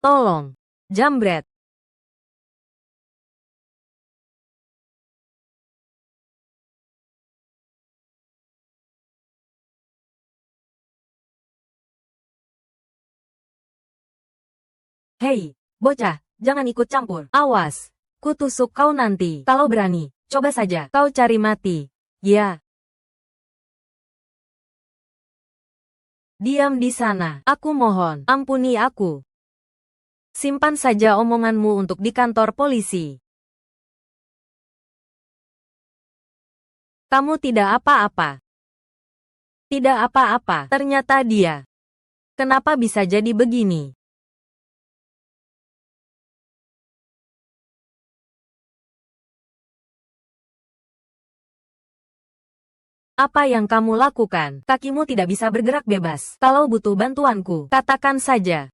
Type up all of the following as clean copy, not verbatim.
Tolong, jambret. Hei, bocah, jangan ikut campur. Awas, kutusuk kau nanti. Kalau berani, coba saja kau cari mati. Ya. Diam di sana. Aku mohon, ampuni aku. Simpan saja omonganmu untuk di kantor polisi. Kamu tidak apa-apa. Tidak apa-apa. Ternyata dia. Kenapa bisa jadi begini? Apa yang kamu lakukan? Kakimu tidak bisa bergerak bebas. Kalau butuh bantuanku, katakan saja.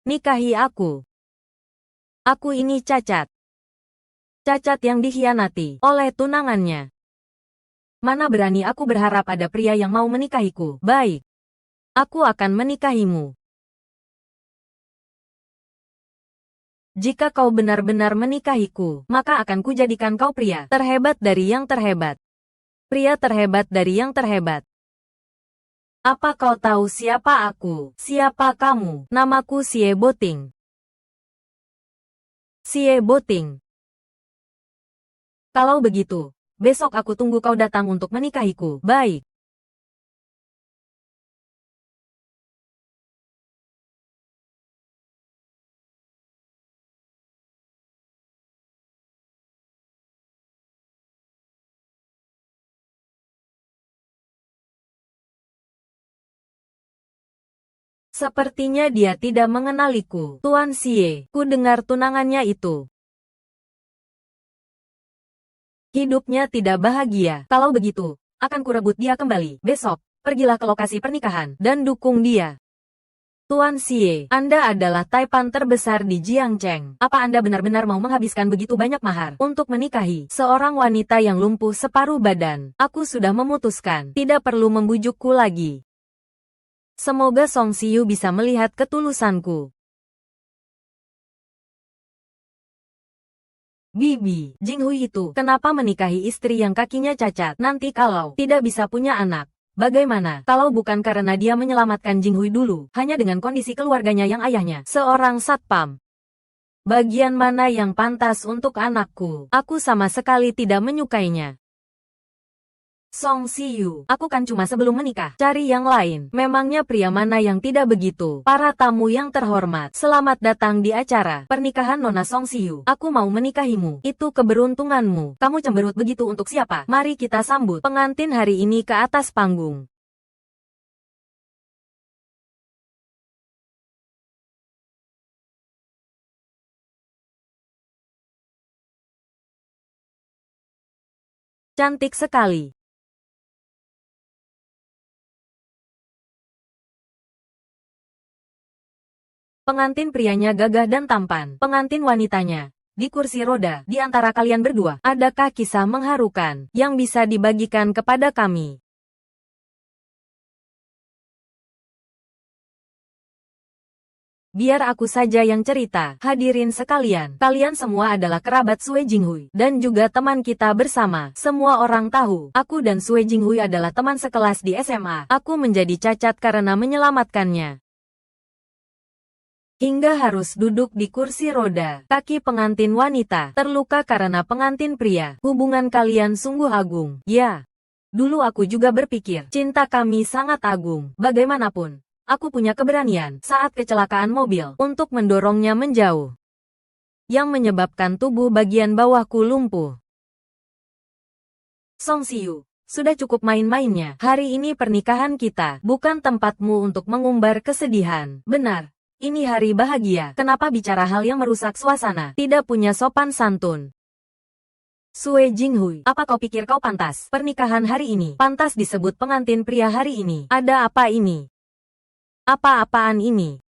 Nikahi aku. Aku ini cacat. Cacat yang dikhianati oleh tunangannya. Mana berani aku berharap ada pria yang mau menikahiku. Baik. Aku akan menikahimu. Jika kau benar-benar menikahiku, maka akan kujadikan kau pria terhebat dari yang terhebat. Pria terhebat dari yang terhebat. Apa kau tahu siapa aku? Siapa kamu? Namaku Xie Boting. Xie Boting. Kalau begitu, besok aku tunggu kau datang untuk menikahiku. Baik. Sepertinya dia tidak mengenaliku. Tuan Xie, ku dengar tunangannya itu. Hidupnya tidak bahagia. Kalau begitu, akan kurebut dia kembali. Besok, pergilah ke lokasi pernikahan dan dukung dia. Tuan Xie, Anda adalah taipan terbesar di Jiangcheng. Apa Anda benar-benar mau menghabiskan begitu banyak mahar untuk menikahi seorang wanita yang lumpuh separuh badan? Aku sudah memutuskan, tidak perlu membujukku lagi. Semoga Song Xiu bisa melihat ketulusanku. Bibi, Jinghui itu kenapa menikahi istri yang kakinya cacat? Nanti kalau tidak bisa punya anak, bagaimana? Kalau bukan karena dia menyelamatkan Jinghui dulu, hanya dengan kondisi keluarganya yang ayahnya seorang satpam. Bagian mana yang pantas untuk anakku? Aku sama sekali tidak menyukainya. Song Xiu, aku kan cuma sebelum menikah. Cari yang lain. Memangnya pria mana yang tidak begitu? Para tamu yang terhormat, selamat datang di acara pernikahan Nona Song Xiu. Aku mau menikahimu. Itu keberuntunganmu. Kamu cemberut begitu untuk siapa? Mari kita sambut pengantin hari ini ke atas panggung. Cantik sekali. Pengantin prianya gagah dan tampan. Pengantin wanitanya di kursi roda. Di antara kalian berdua, adakah kisah mengharukan yang bisa dibagikan kepada kami? Biar aku saja yang cerita. Hadirin sekalian, kalian semua adalah kerabat Sue Jinghui dan juga teman kita bersama. Semua orang tahu, aku dan Sue Jinghui adalah teman sekelas di SMA. Aku menjadi cacat karena menyelamatkannya. Hingga harus duduk di kursi roda. Kaki pengantin wanita terluka karena pengantin pria. Hubungan kalian sungguh agung. Ya, dulu aku juga berpikir, cinta kami sangat agung. Bagaimanapun, aku punya keberanian saat kecelakaan mobil untuk mendorongnya menjauh, yang menyebabkan tubuh bagian bawahku lumpuh. Song Xiu, sudah cukup main-mainnya. Hari ini pernikahan kita, bukan tempatmu untuk mengumbar kesedihan. Benar. Ini hari bahagia. Kenapa bicara hal yang merusak suasana? Tidak punya sopan santun. Sue Jinghui, apa kau pikir kau pantas? Pernikahan hari ini, pantas disebut pengantin pria hari ini. Ada apa ini? Apa-apaan ini?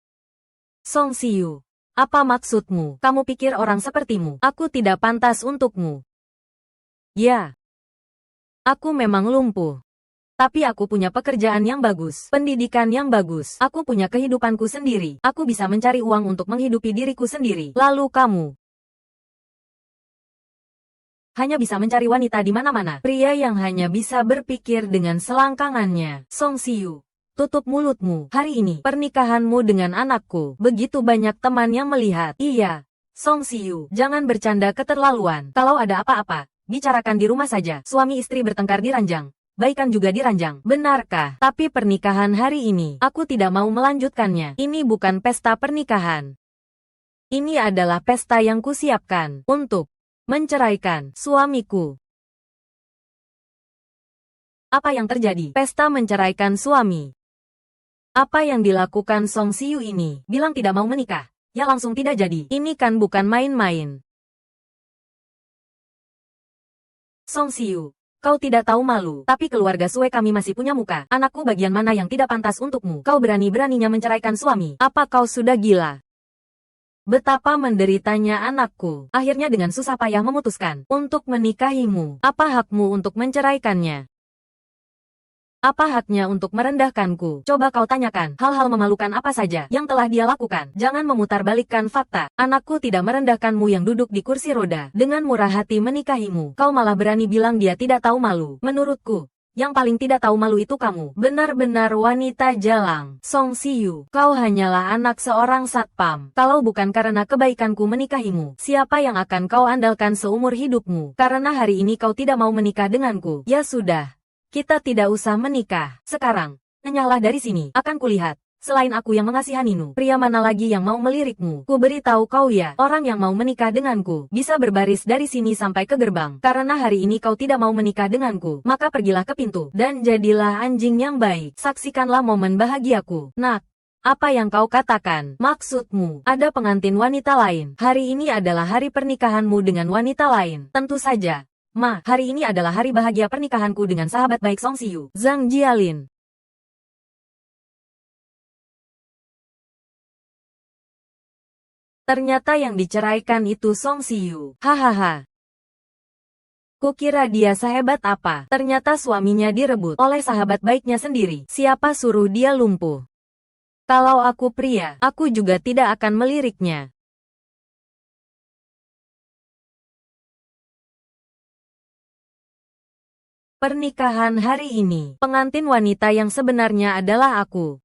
Song Xiu, apa maksudmu? Kamu pikir orang sepertimu, aku tidak pantas untukmu? Ya. Aku memang lumpuh. Tapi aku punya pekerjaan yang bagus, pendidikan yang bagus, aku punya kehidupanku sendiri, aku bisa mencari uang untuk menghidupi diriku sendiri. Lalu kamu hanya bisa mencari wanita di mana-mana. Pria yang hanya bisa berpikir dengan selangkangannya. Song Siyu, tutup mulutmu. Hari ini, pernikahanmu dengan anakku. Begitu banyak teman yang melihat. Iya, Song Siyu, jangan bercanda keterlaluan. Kalau ada apa-apa, bicarakan di rumah saja. Suami istri bertengkar di ranjang. Baikan juga diranjang. Benarkah? Tapi pernikahan hari ini, aku tidak mau melanjutkannya. Ini bukan pesta pernikahan. Ini adalah pesta yang kusiapkan untuk menceraikan suamiku. Apa yang terjadi? Pesta menceraikan suami. Apa yang dilakukan Song Siyu ini? Bilang tidak mau menikah. Ya langsung tidak jadi. Ini kan bukan main-main. Song Siyu, kau tidak tahu malu, tapi keluarga Sue kami masih punya muka. Anakku bagian mana yang tidak pantas untukmu? Kau berani-beraninya menceraikan suami. Apa kau sudah gila? Betapa menderitanya anakku. Akhirnya dengan susah payah memutuskan untuk menikahimu. Apa hakmu untuk menceraikannya? Apa haknya untuk merendahkanku? Coba kau tanyakan, hal-hal memalukan apa saja yang telah dia lakukan. Jangan memutarbalikkan fakta. Anakku tidak merendahkanmu yang duduk di kursi roda. Dengan murah hati menikahimu. Kau malah berani bilang dia tidak tahu malu. Menurutku, yang paling tidak tahu malu itu kamu. Benar-benar wanita jalang. Song Siyu, kau hanyalah anak seorang satpam. Kalau bukan karena kebaikanku menikahimu, siapa yang akan kau andalkan seumur hidupmu? Karena hari ini kau tidak mau menikah denganku. Ya sudah. Kita tidak usah menikah. Sekarang, enyahlah dari sini. Akan kulihat. Selain aku yang mengasihanimu, pria mana lagi yang mau melirikmu? Ku beritahu kau ya, orang yang mau menikah denganku, bisa berbaris dari sini sampai ke gerbang. Karena hari ini kau tidak mau menikah denganku, maka pergilah ke pintu, dan jadilah anjing yang baik. Saksikanlah momen bahagiaku. Nak, apa yang kau katakan? Maksudmu, ada pengantin wanita lain. Hari ini adalah hari pernikahanmu dengan wanita lain. Tentu saja. Ma, hari ini adalah hari bahagia pernikahanku dengan sahabat baik Song Siyu, Zhang Jialin. Ternyata yang diceraikan itu Song Siyu. Hahaha. Kukira dia sehebat apa. Ternyata suaminya direbut oleh sahabat baiknya sendiri. Siapa suruh dia lumpuh? Kalau aku pria, aku juga tidak akan meliriknya. Pernikahan hari ini, pengantin wanita yang sebenarnya adalah aku.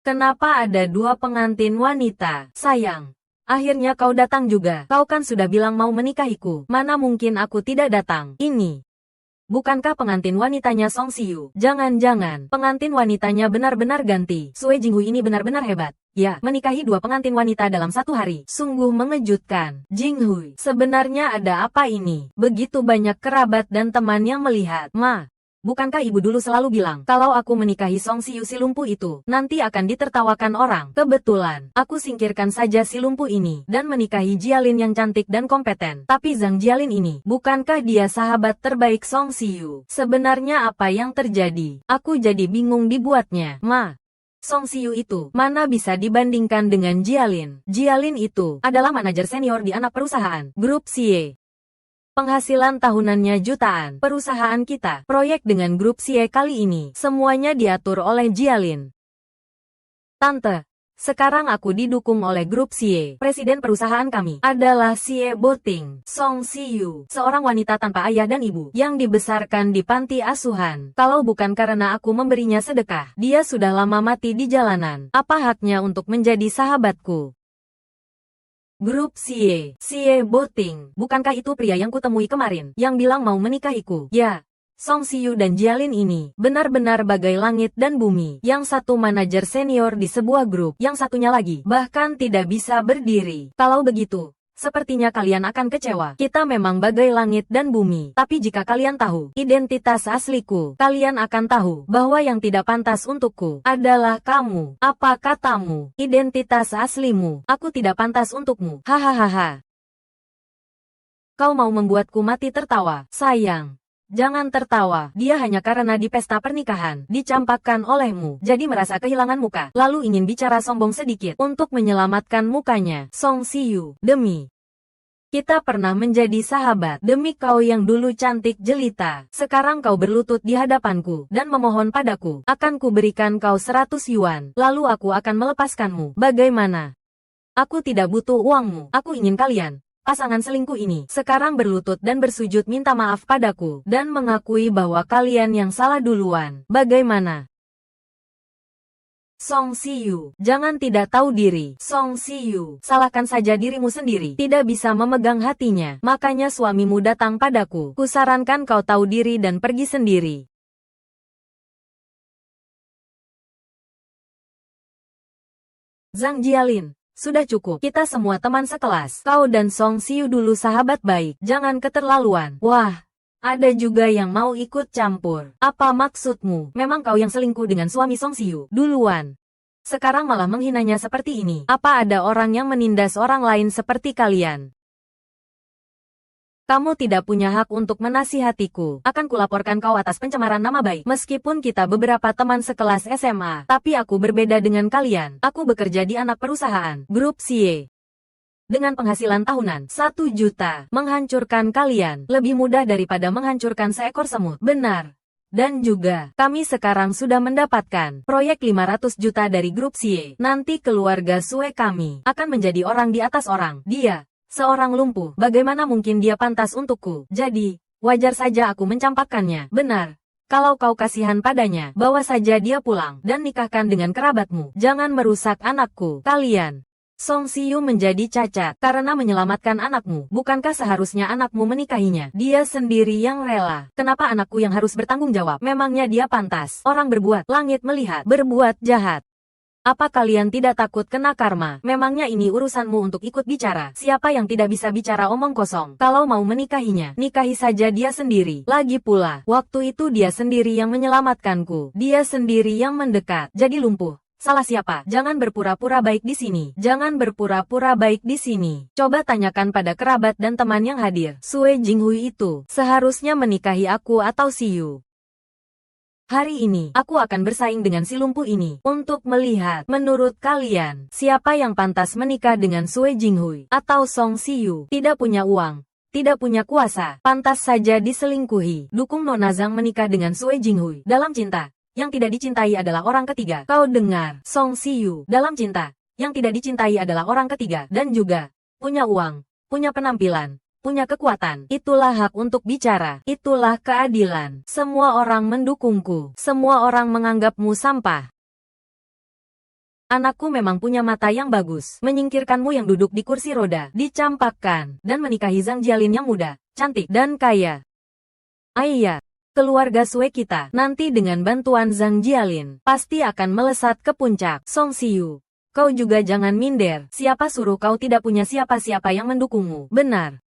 Kenapa ada dua pengantin wanita? Sayang. Akhirnya kau datang juga. Kau kan sudah bilang mau menikahiku. Mana mungkin aku tidak datang. Ini. Bukankah pengantin wanitanya Song Siyu? Jangan-jangan pengantin wanitanya benar-benar ganti. Sue Jinghui ini benar-benar hebat. Ya, menikahi dua pengantin wanita dalam satu hari. Sungguh mengejutkan. Jinghui, sebenarnya ada apa ini? Begitu banyak kerabat dan teman yang melihat. Ma. Bukankah ibu dulu selalu bilang, kalau aku menikahi Song Siyu si lumpuh itu, nanti akan ditertawakan orang. Kebetulan, aku singkirkan saja si lumpuh ini, dan menikahi Jialin yang cantik dan kompeten. Tapi Zhang Jialin ini, bukankah dia sahabat terbaik Song Siyu? Sebenarnya apa yang terjadi? Aku jadi bingung dibuatnya. Ma. Song Siyu itu, mana bisa dibandingkan dengan Jialin? Jialin itu, adalah manajer senior di anak perusahaan, Grup CE. Penghasilan tahunannya jutaan. Perusahaan kita, proyek dengan grup CE kali ini, semuanya diatur oleh Jialin. Tante, sekarang aku didukung oleh grup CE. Presiden perusahaan kami adalah CE Boting, Song Siyu, seorang wanita tanpa ayah dan ibu, yang dibesarkan di panti asuhan. Kalau bukan karena aku memberinya sedekah, dia sudah lama mati di jalanan. Apa haknya untuk menjadi sahabatku? Grup CE Boting, bukankah itu pria yang kutemui kemarin, yang bilang mau menikahiku? Ya, Song Siyu dan Jialin ini, benar-benar bagai langit dan bumi. Yang satu manajer senior di sebuah grup, yang satunya lagi, bahkan tidak bisa berdiri. Kalau begitu, sepertinya kalian akan kecewa. Kita memang bagai langit dan bumi. Tapi jika kalian tahu identitas asliku, kalian akan tahu bahwa yang tidak pantas untukku adalah kamu. Apa katamu? Identitas aslimu. Aku tidak pantas untukmu. Hahaha. Kau mau membuatku mati tertawa. Sayang. Jangan tertawa, dia hanya karena di pesta pernikahan, dicampakkan olehmu, jadi merasa kehilangan muka, lalu ingin bicara sombong sedikit, untuk menyelamatkan mukanya. Song Siyu, demi kita pernah menjadi sahabat, demi kau yang dulu cantik jelita, sekarang kau berlutut di hadapanku, dan memohon padaku, akan kuberikan kau 100 yuan, lalu aku akan melepaskanmu. Bagaimana? Aku tidak butuh uangmu, aku ingin kalian, pasangan selingkuh ini, sekarang berlutut dan bersujud minta maaf padaku, dan mengakui bahwa kalian yang salah duluan. Bagaimana? Song Siyu, jangan tidak tahu diri. Song Siyu, salahkan saja dirimu sendiri. Tidak bisa memegang hatinya, makanya suamimu datang padaku. Kusarankan kau tahu diri dan pergi sendiri. Zhang Jialin, sudah cukup. Kita semua teman sekelas. Kau dan Song Siyu dulu sahabat baik. Jangan keterlaluan. Wah, ada juga yang mau ikut campur. Apa maksudmu? Memang kau yang selingkuh dengan suami Song Siyu duluan. Sekarang malah menghinanya seperti ini. Apa ada orang yang menindas orang lain seperti kalian? Kamu tidak punya hak untuk menasihatiku. Akan kulaporkan kau atas pencemaran nama baik. Meskipun kita beberapa teman sekelas SMA, tapi aku berbeda dengan kalian. Aku bekerja di anak perusahaan, Grup CA. Dengan penghasilan tahunan 1 juta, menghancurkan kalian lebih mudah daripada menghancurkan seekor semut. Benar. Dan juga, kami sekarang sudah mendapatkan proyek 500 juta dari Grup CA. Nanti keluarga Sue kami akan menjadi orang di atas orang. Dia seorang lumpuh, bagaimana mungkin dia pantas untukku? Jadi, wajar saja aku mencampakkannya. Benar. Kalau kau kasihan padanya, bawa saja dia pulang, dan nikahkan dengan kerabatmu. Jangan merusak anakku. Kalian. Song Siyu menjadi cacat karena menyelamatkan anakmu. Bukankah seharusnya anakmu menikahinya? Dia sendiri yang rela. Kenapa anakku yang harus bertanggung jawab? Memangnya dia pantas? Orang berbuat, langit melihat, berbuat jahat. Apa kalian tidak takut kena karma? Memangnya ini urusanmu untuk ikut bicara? Siapa yang tidak bisa bicara omong kosong? Kalau mau menikahinya, nikahi saja dia sendiri. Lagi pula, waktu itu dia sendiri yang menyelamatkanku. Dia sendiri yang mendekat, jadi lumpuh. Salah siapa? Jangan berpura-pura baik di sini. Jangan berpura-pura baik di sini. Coba tanyakan pada kerabat dan teman yang hadir. Sue Jinghui itu seharusnya menikahi aku atau Siyu. Hari ini, aku akan bersaing dengan si lumpuh ini. Untuk melihat, menurut kalian, siapa yang pantas menikah dengan Sue Jinghui atau Song Siyu? Tidak punya uang, tidak punya kuasa, pantas saja diselingkuhi. Dukung Nona Zhang menikah dengan Sue Jinghui dalam cinta. Yang tidak dicintai adalah orang ketiga. Kau dengar, Song Siyu dalam cinta. Yang tidak dicintai adalah orang ketiga. Dan juga, punya uang, punya penampilan, punya kekuatan. Itulah hak untuk bicara. Itulah keadilan. Semua orang mendukungku. Semua orang menganggapmu sampah. Anakku memang punya mata yang bagus. Menyingkirkanmu yang duduk di kursi roda, dicampakkan, dan menikahi Zhang Jialin yang muda, cantik, dan kaya. Ayah. Keluarga Sue kita, nanti dengan bantuan Zhang Jialin, pasti akan melesat ke puncak. Song Siyu, kau juga jangan minder. Siapa suruh kau tidak punya siapa-siapa yang mendukungmu? Benar.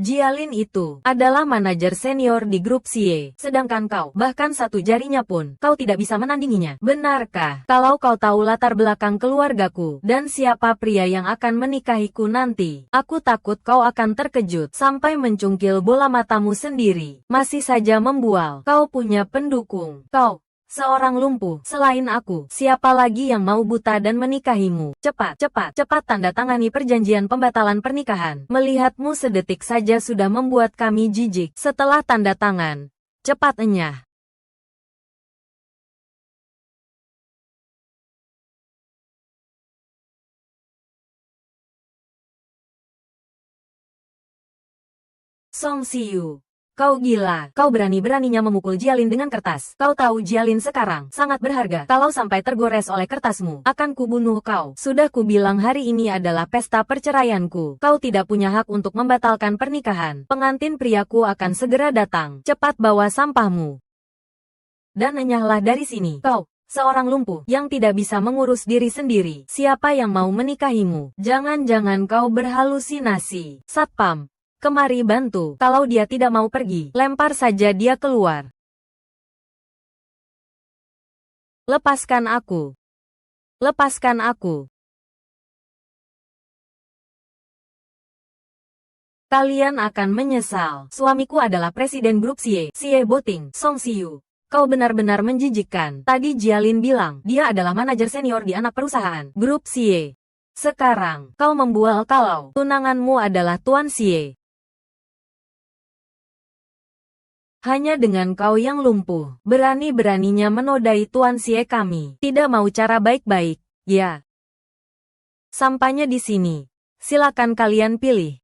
Jialin itu adalah manajer senior di grup CA, sedangkan kau, bahkan satu jarinya pun, kau tidak bisa menandinginya. Benarkah? Kalau kau tahu latar belakang keluargaku, dan siapa pria yang akan menikahiku nanti, aku takut kau akan terkejut, sampai mencungkil bola matamu sendiri. Masih saja membual, kau punya pendukung. Kau seorang lumpuh, selain aku, siapa lagi yang mau buta dan menikahimu? Cepat, cepat, cepat tanda tangani perjanjian pembatalan pernikahan. Melihatmu sedetik saja sudah membuat kami jijik. Setelah tanda tangan, cepat enyah. Song Siyu. Kau gila, kau berani-beraninya memukul Jialin dengan kertas. Kau tahu Jialin sekarang sangat berharga. Kalau sampai tergores oleh kertasmu, akan kubunuh kau. Sudah kubilang hari ini adalah pesta perceraianku. Kau tidak punya hak untuk membatalkan pernikahan. Pengantin priaku akan segera datang. Cepat bawa sampahmu. Dan enyahlah dari sini. Kau, seorang lumpuh yang tidak bisa mengurus diri sendiri. Siapa yang mau menikahimu? Jangan-jangan kau berhalusinasi. Satpam. Kemari bantu. Kalau dia tidak mau pergi, lempar saja dia keluar. Lepaskan aku. Lepaskan aku. Kalian akan menyesal. Suamiku adalah presiden grup Xie Boting, Song Siu. Kau benar-benar menjijikkan. Tadi Jialin bilang, dia adalah manajer senior di anak perusahaan grup Xie. Sekarang, kau membual kalau tunanganmu adalah Tuan Xie. Hanya dengan kau yang lumpuh, berani-beraninya menodai Tuan Xie kami. Tidak mau cara baik-baik, ya. Sampainya di sini. Silakan kalian pilih.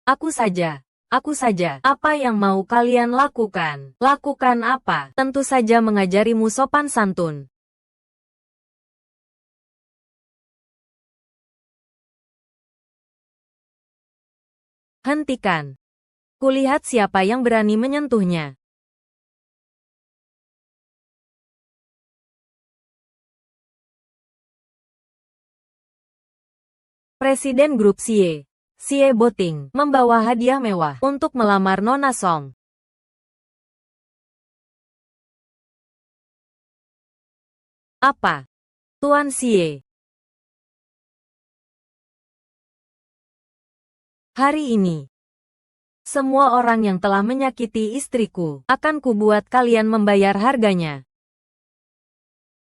Aku saja. Apa yang mau kalian lakukan? Lakukan apa? Tentu saja mengajarimu sopan santun. Hentikan. Kulihat siapa yang berani menyentuhnya. Presiden grup Xie Boting, membawa hadiah mewah untuk melamar Nona Song. Apa? Tuan Xie. Hari ini, semua orang yang telah menyakiti istriku, akan kubuat kalian membayar harganya.